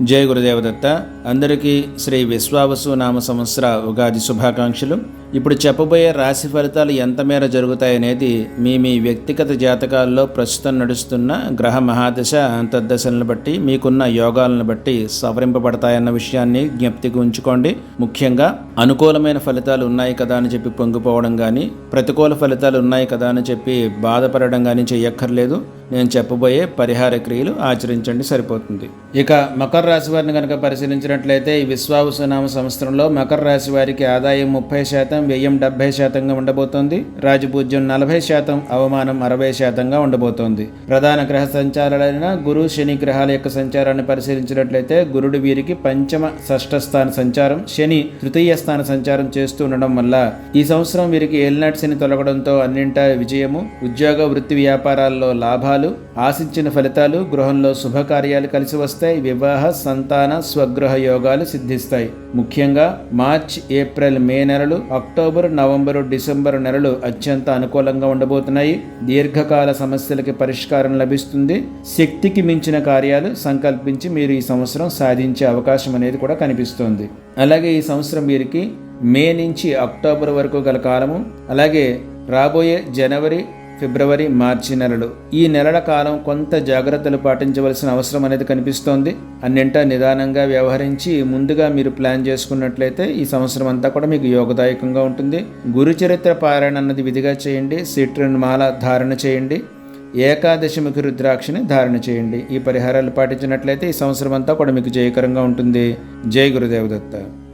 జై గురుదేవదత్త. అందరికీ శ్రీ విశ్వావసు నామ సంవత్సర ఉగాది శుభాకాంక్షలు. ఇప్పుడు చెప్పబోయే రాశి ఫలితాలు ఎంత మేర జరుగుతాయనేది మీ వ్యక్తిగత జాతకాల్లో ప్రస్తుతం నడుస్తున్న గ్రహ మహాదశ అంతర్దశలను బట్టి మీకున్న యోగాలను బట్టి సవరింపబడతాయన్న విషయాన్ని జ్ఞప్తికి ఉంచుకోండి. ముఖ్యంగా అనుకూలమైన ఫలితాలు ఉన్నాయి కదా అని చెప్పి పొంగిపోవడం కానీ, ప్రతికూల ఫలితాలు ఉన్నాయి కదా అని చెప్పి బాధపడడం కానీ చెయ్యక్కర్లేదు. నేను చెప్పబోయే పరిహార క్రియలు ఆచరించండి, సరిపోతుంది. ఇక మకర రాశి వారిని కనుక పరిశీలించినట్లయితే ఈ విశ్వావసునామ సంవత్సరంలో మకర రాశి వారికి ఆదాయం 30%, వ్యయం 70%గా ఉండబోతోంది. రాజపూజ్యం 40%, అవమానం 60%గా ఉండబోతోంది. ప్రధాన గ్రహ సంచారాలైన గురు శని గ్రహాల యొక్క సంచారాన్ని పరిశీలించినట్లయితే గురుడు వీరికి పంచమ షష్ఠ స్థాన సంచారం, శని తృతీయ స్థాన సంచారం చేస్తూ ఉండడం వల్ల ఈ సంవత్సరం వీరికి ఏలినాటి శని తొలగడంతో అన్నింటా విజయము, ఉద్యోగ వృత్తి వ్యాపారాల్లో లాభాలు, ఆశించిన ఫలితాలు, గృహంలో శుభకార్యాలు కలిసి వస్తాయి. వివాహ, సంతాన, స్వగృహ యోగాలు సిద్ధిస్తాయి. ముఖ్యంగా మార్చ్, ఏప్రిల్, మే నెలలు, అక్టోబర్, నవంబరు, డిసెంబర్ నెలలు అత్యంత అనుకూలంగా ఉండబోతున్నాయి. దీర్ఘకాల సమస్యలకి పరిష్కారం లభిస్తుంది. శక్తికి మించిన కార్యాలు సంకల్పించి మీరు ఈ సంవత్సరం సాధించే అవకాశం అనేది కూడా కనిపిస్తోంది. అలాగే ఈ సంవత్సరం వీరికి మే నుంచి అక్టోబర్ వరకు గల కాలము, అలాగే రాబోయే జనవరి, ఫిబ్రవరి, మార్చి నెలలు, ఈ నెలల కాలం కొంత జాగ్రత్తలు పాటించవలసిన అవసరం అనేది కనిపిస్తోంది. అన్నింటా నిదానంగా వ్యవహరించి ముందుగా మీరు ప్లాన్ చేసుకున్నట్లయితే ఈ సంవత్సరం అంతా కూడా మీకు యోగదాయకంగా ఉంటుంది. గురుచరిత్ర పారాయణ అన్నది విధిగా చేయండి. సిట్రిన్ మాల ధారణ చేయండి. ఏకాదశిముఖి రుద్రాక్షని ధారణ చేయండి. ఈ పరిహారాలు పాటించినట్లయితే ఈ సంవత్సరం అంతా కూడా మీకు జయకరంగా ఉంటుంది. జై గురుదేవదత్త.